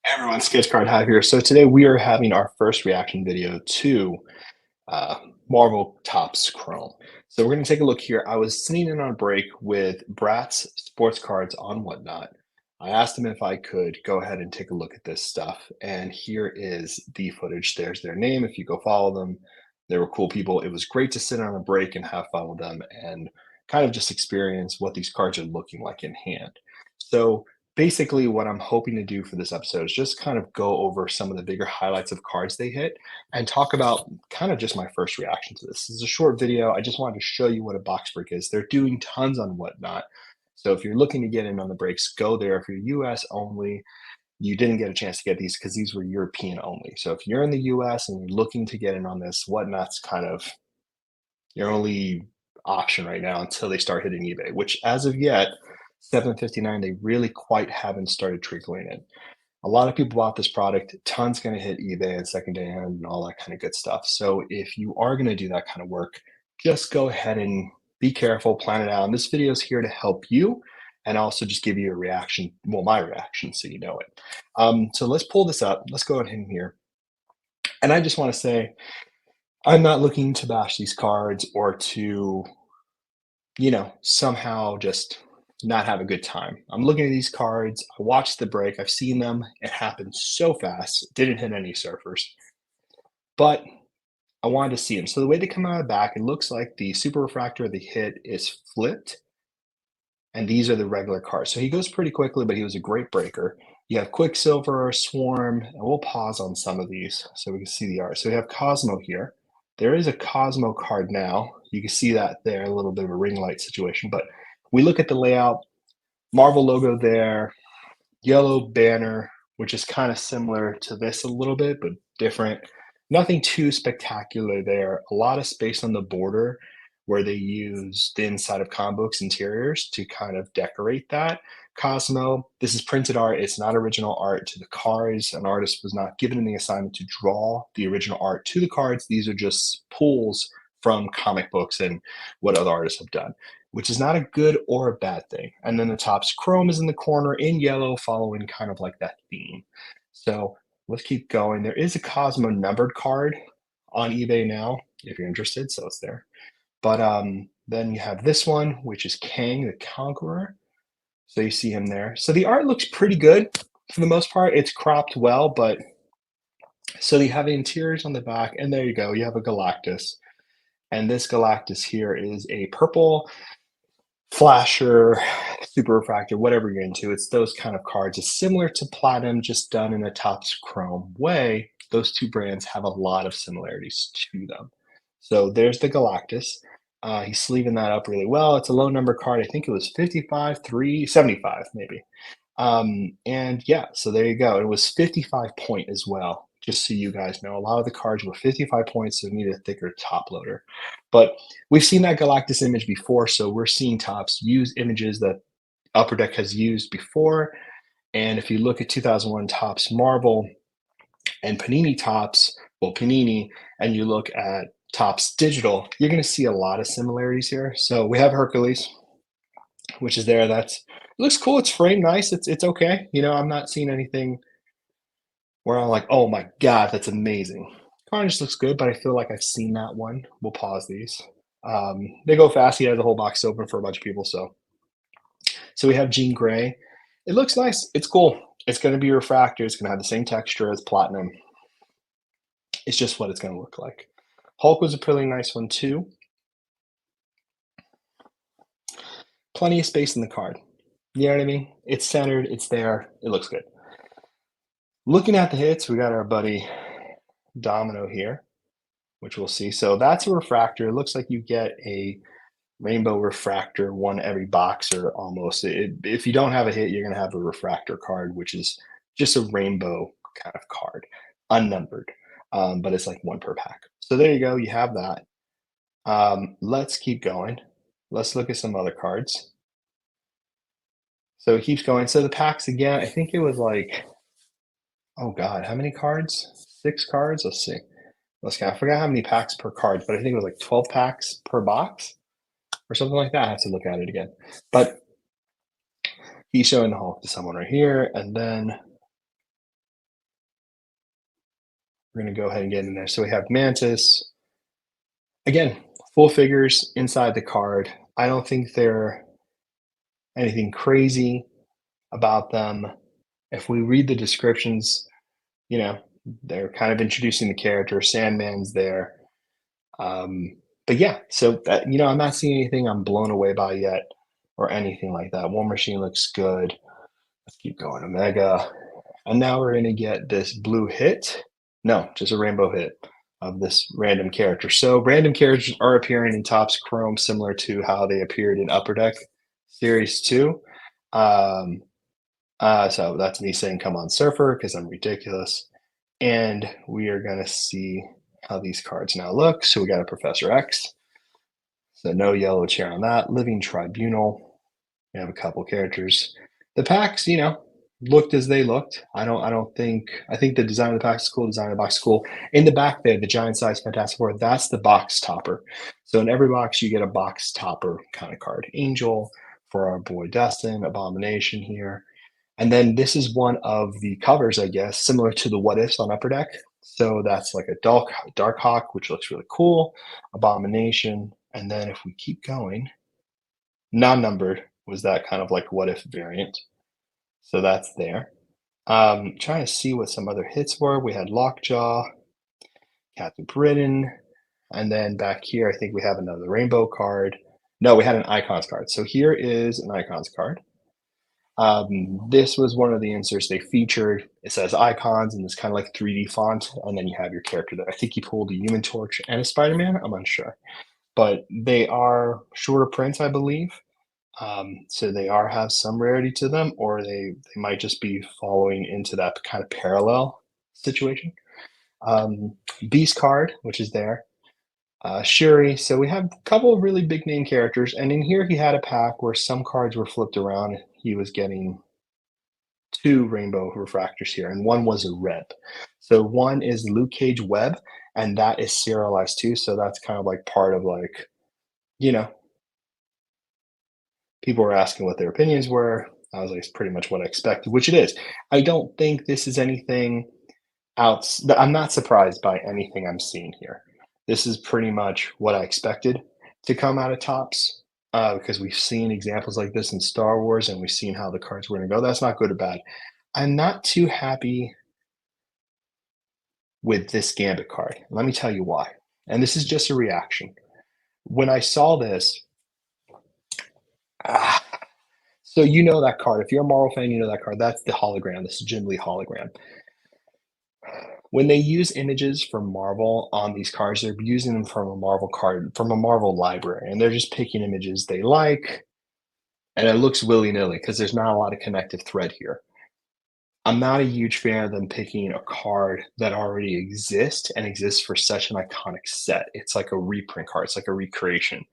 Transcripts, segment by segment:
Hey everyone, Sketch Card Hive here. So today we are having our first reaction video to uh, Marvel Topps Chrome. So we're going to take a look here. I was sitting in on a break with Brat's sports cards on Whatnot. I asked him if I could go ahead and take a look at this stuff. And here is the footage. There's their name. If you go follow them, they were cool people. It was great to sit on a break and have fun with them and kind of just experience what these cards are looking like in hand. So basically what I'm hoping to do for this episode is just kind of go over some of the bigger highlights of cards they hit and talk about kind of just my first reaction to this. This is a short video. I just wanted to show you what a box break is. They're doing tons on Whatnot. So if you're looking to get in on the breaks, go there. If you're US only, you didn't get a chance to get these because these were European only. So if you're in the US and you're looking to get in on this, Whatnot's kind of your only option right now until they start hitting eBay, which as of yet, 759, they really quite haven't started trickling in. A lot of people bought this product, tons going to hit eBay and secondhand and all that kind of good stuff. So if you are going to do that kind of work, just go ahead and be careful, plan it out. And this video is here to help you and also just give you a reaction, well, my reaction, so you know it. So let's pull this up. Let's go ahead in here. And I just want to say, I'm not looking to bash these cards or to, somehow just not have a good time. I'm looking at these cards. I watched the break. I've seen them. It happened so fast. Didn't hit any surfers, but I wanted to see them. So the way they come out of the back, it looks like the super refractor of the hit is flipped, and these are the regular cards. So he goes pretty quickly, but he was a great breaker. You have Quicksilver, Swarm, and we'll pause on some of these so we can see the art. So we have Cosmo here. There is a Cosmo card now. You can see that there, a little bit of a ring light situation. But we look at the layout, Marvel logo there, yellow banner, which is kind of similar to this a little bit, but different. Nothing too spectacular there. A lot of space on the border where they use the inside of comic books interiors to kind of decorate that. Cosmo, this is printed art. It's not original art to the cards. An artist was not given the assignment to draw the original art to the cards. These are just pulls from comic books and what other artists have done, which is not a good or a bad thing. And then the Topps Chrome is in the corner in yellow, following kind of like that theme. So let's keep going. There is a Cosmo numbered card on eBay now, if you're interested, so it's there. But then you have this one, which is Kang the Conqueror. So you see him there. So the art looks pretty good for the most part. It's cropped well, but so you have the interiors on the back, and there you go. You have a Galactus. And this Galactus here is a purple flasher, super refractor, whatever you're into. It's those kind of cards. It's similar to Platinum, just done in a Topps Chrome way. Those two brands have a lot of similarities to them. So there's the Galactus. He's sleeving that up really well. It's a low number card. I think it was 55, 375 maybe. And yeah, so there you go. It was 55 point as well, just so you guys know. A lot of the cards were 55 points, so you need a thicker top loader. But we've seen that Galactus image before, so we're seeing Topps use images that Upper Deck has used before. And if you look at 2001 Topps Marvel and Panini Topps, well, Panini, and you look at Topps Digital, you're going to see a lot of similarities here. So we have Hercules, which is there. That's it looks cool. It's framed nice. It's okay. I'm not seeing anything where I'm like, oh my god, that's amazing. Card just looks good, but I feel like I've seen that one. We'll pause these. They go fast. He has the whole box open for a bunch of people. So we have Jean Grey. It looks nice. It's cool. It's going to be refractor. It's going to have the same texture as Platinum. It's just what it's going to look like. Hulk was a pretty nice one too. Plenty of space in the card. You know what I mean? It's centered. It's there. It looks good. Looking at the hits, we got our buddy Domino here, which we'll see. So that's a refractor. It looks like you get a rainbow refractor, one every box or almost. If you don't have a hit, you're going to have a refractor card, which is just a rainbow kind of card, unnumbered, but it's like one per pack. So there you go. You have that. Let's keep going. Let's look at some other cards. So it keeps going. So the packs again, I think it was like, oh God, how many cards? 6 cards? Let's see. I forgot how many packs per card, but I think it was like 12 packs per box or something like that. I have to look at it again. But he's showing the Hulk to someone right here. And then We're gonna go ahead and get in there. So we have Mantis. Again, full figures inside the card. I don't think they're anything crazy about them. If we read the descriptions, you know, they're kind of introducing the character. Sandman's there. Um, but yeah, so that, I'm not seeing anything I'm blown away by yet or anything like that. War Machine looks good. Let's keep going. Omega. And now we're going to get this blue hit. No, just a rainbow hit of this random character. So random characters are appearing in Topps Chrome, similar to how they appeared in Upper Deck Series 2. Um, so that's me saying, come on, Surfer, because I'm ridiculous. And we are going to see how these cards now look. So we got a Professor X. So no yellow chair on that. Living Tribunal. We have a couple characters. The packs, looked as they looked. I think the design of the pack is cool, design of the box is cool. In the back there, the giant size Fantastic Four, that's the box topper. So in every box, you get a box topper kind of card. Angel for our boy Dustin, Abomination here. And then this is one of the covers, I guess, similar to the What Ifs on Upper Deck. So that's like a Dark Hawk, which looks really cool. Abomination. And then if we keep going, non-numbered was that kind of like What If variant. So that's there. Trying to see what some other hits were. We had Lockjaw, Captain Britain, and then back here, I think we have another rainbow card. No, we had an icons card. So here is an icons card. This was one of the inserts they featured. It says icons in this kind of like 3D font, and then you have your character there. I think he pulled a Human Torch and a Spider-Man. I'm unsure, but they are shorter prints, I believe. So they have some rarity to them, or they might just be following into that kind of parallel situation. Um, Beast card, which is there. Shuri. So we have a couple of really big name characters, and in here he had a pack where some cards were flipped around. He was getting two rainbow refractors here, and one was a red. So one is Luke Cage Web, and that is serialized too. So that's kind of like part of like, you know, people were asking what their opinions were. I was like, it's pretty much what I expected, which it is. I don't think this is anything else. I'm not surprised by anything I'm seeing here. This is pretty much what I expected to come out of Topps, because we've seen examples like this in Star Wars and we've seen how the cards were going to go. That's not good or bad. I'm not too happy with this Gambit card. Let me tell you why. And this is just a reaction. When I saw this, ah, so you know that card. If you're a Marvel fan, you know that card. That's the hologram. This is Jim Lee hologram. When they use images from Marvel on these cards, they're using them from a Marvel card, from a Marvel library, and they're just picking images they like, and it looks willy-nilly because there's not a lot of connective thread here. I'm not a huge fan of them picking a card that already exists and exists for such an iconic set. It's like a reprint card. It's like a recreation.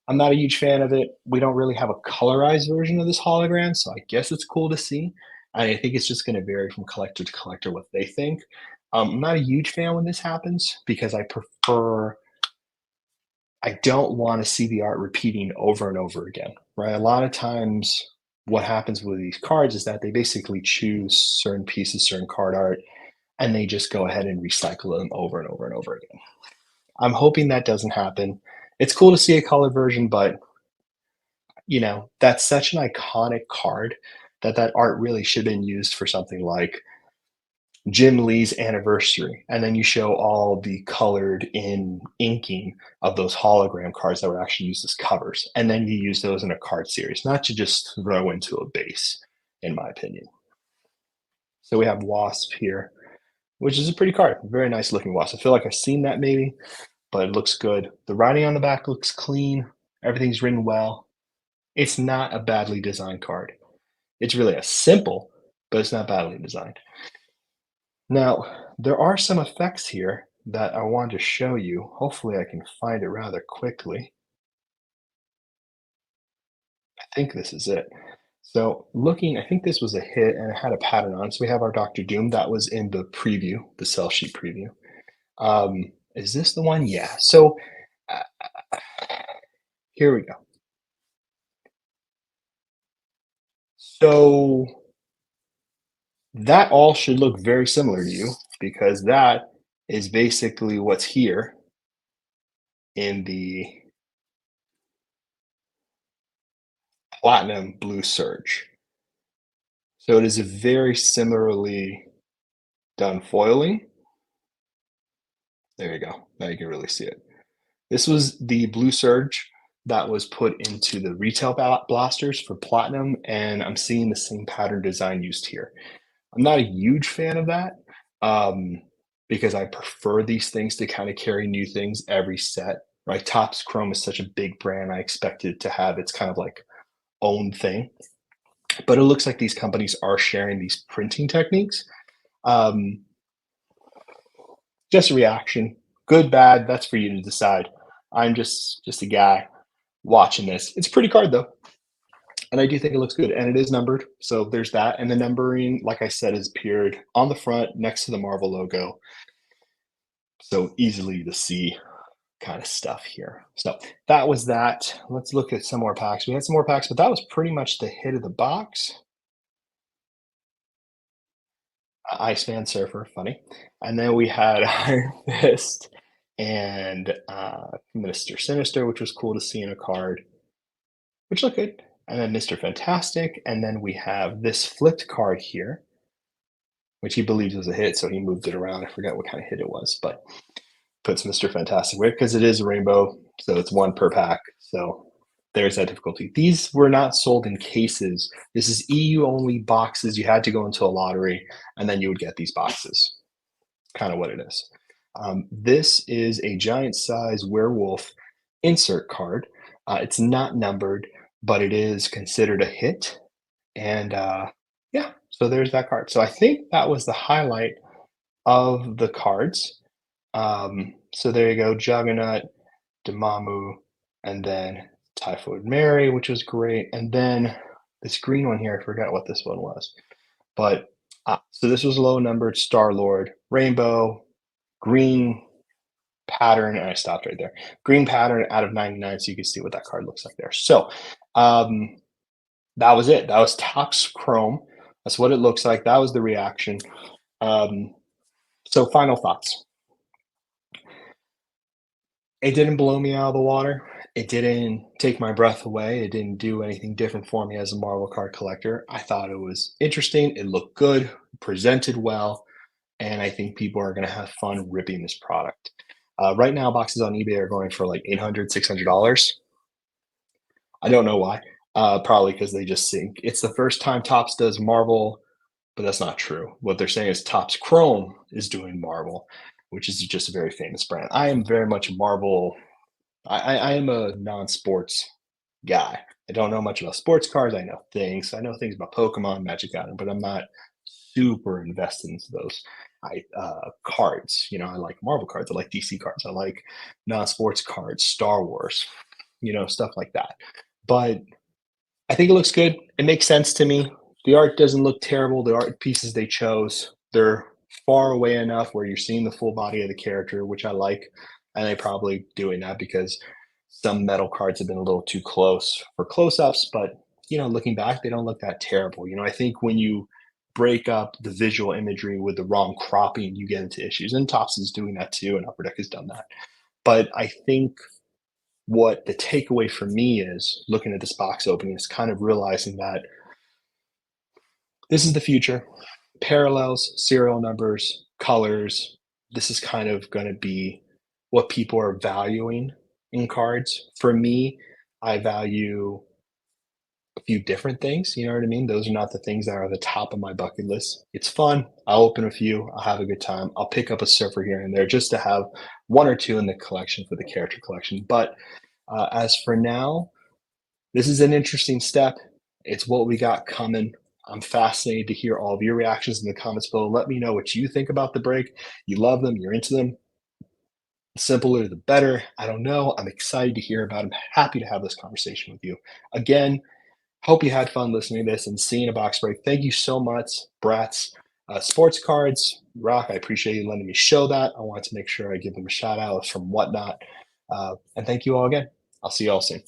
I'm not a huge fan of it. We don't really have a colorized version of this hologram, so I guess it's cool to see. I think it's just going to vary from collector to collector what they think. I'm not a huge fan when this happens because I don't want to see the art repeating over and over again, right? A lot of times, what happens with these cards is that they basically choose certain pieces, certain card art, and they just go ahead and recycle them over and over and over again. I'm hoping that doesn't happen. It's cool to see a colored version, but that's such an iconic card that art really should have been used for something like Jim Lee's anniversary, and then you show all the colored in inking of those hologram cards that were actually used as covers, and then you use those in a card series, not to just throw into a base, in my opinion. So we have Wasp here, which is a pretty card, very nice looking Wasp. I feel like I've seen that maybe, but it looks good. The writing on the back looks clean. Everything's written well. It's not a badly designed card. It's really a simple, but it's not badly designed. Now, there are some effects here that I want to show you. Hopefully, I can find it rather quickly. I think this is it. So looking, I think this was a hit and it had a pattern on. So we have our Doctor Doom. That was in the preview, the sell sheet preview. Is this the one? Yeah. So uh, here we go. So that all should look very similar to you because that is basically what's here in the Platinum Blue Surge. So it is a very similarly done foiling. There you go. Now you can really see it. This was the Blue Surge that was put into the retail blasters for Platinum, and I'm seeing the same pattern design used here. I'm not a huge fan of that, um, because I prefer these things to kind of carry new things every set, right? Topps Chrome is such a big brand. I expect it to have its kind of like own thing, but it looks like these companies are sharing these printing techniques. Um, just a reaction, good, bad. That's for you to decide. I'm just a guy watching this. It's a pretty card though, and I do think it looks good, and it is numbered. So there's that, and the numbering, like I said, is appeared on the front next to the Marvel logo, so easily to see kind of stuff here. So that was that. Let's look at some more packs. We had some more packs, but that was pretty much the hit of the box. Iceman Surfer, funny. And then we had Iron Fist and Minister Sinister, which was cool to see in a card, which looked good. And then Mr. Fantastic. And then we have this flipped card here, which he believes was a hit, so he moved it around. I forgot what kind of hit it was, but puts Mr. Fantastic with because it is a rainbow, so it's one per pack. So there's that difficulty. These were not sold in cases. This is EU only boxes. You had to go into a lottery, and then you would get these boxes. Kind of what it is. This is a giant size werewolf insert card. It's not numbered, but it is considered a hit. And yeah, so there's that card. So I think that was the highlight of the cards. So there you go, Juggernaut, Dormammu, and then Typhoid Mary, which was great. And then this green one here, I forgot what this one was. But so this was low numbered Star-Lord, Rainbow, green pattern, and I stopped right there. Green pattern out of 99, so you can see what that card looks like there. So that was it. That was Topps Chrome. That's what it looks like. That was the reaction. So final thoughts. It didn't blow me out of the water. It didn't take my breath away. It didn't do anything different for me as a Marvel card collector. I thought it was interesting. It looked good, presented well, and I think people are going to have fun ripping this product. Right now, boxes on eBay are going for like $800, $600. I don't know why. Probably because they just think it's the first time Topps does Marvel, but that's not true. What they're saying is Topps Chrome is doing Marvel, which is just a very famous brand. I am very much a Marvel. I am a non-sports guy. I don't know much about sports cards. I know things. I know things about Pokemon, Magic Gathering, but I'm not super invested into those cards. You know, I like Marvel cards. I like DC cards. I like non-sports cards, Star Wars, you know, stuff like that. But I think it looks good. It makes sense to me. The art doesn't look terrible. The art pieces they chose, they're far away enough where you're seeing the full body of the character, which I like. And they probably doing that because some metal cards have been a little too close for close-ups, but you know, looking back, they don't look that terrible. You know, I think when you break up the visual imagery with the wrong cropping, you get into issues. And Topps is doing that too, and Upper Deck has done that. But I think what the takeaway for me is looking at this box opening is kind of realizing that this is the future. Parallels, serial numbers, colors. This is kind of going to be what people are valuing in cards. For me, I value a few different things. You know what I mean? Those are not the things that are the top of my bucket list. It's fun. I'll open a few. I'll have a good time. I'll pick up a surfer here and there just to have one or two in the collection for the character collection. But as for now, this is an interesting step. It's what we got coming. I'm fascinated to hear all of your reactions in the comments below. Let me know what you think about the break. You love them, you're into them. The simpler, the better. I don't know. I'm excited to hear about them. Happy to have this conversation with you. Again, hope you had fun listening to this and seeing a box break. Thank you so much, Brats. Sports cards, rock. I appreciate you letting me show that. I wanted to make sure I give them a shout out from Whatnot. And thank you all again. I'll see you all soon.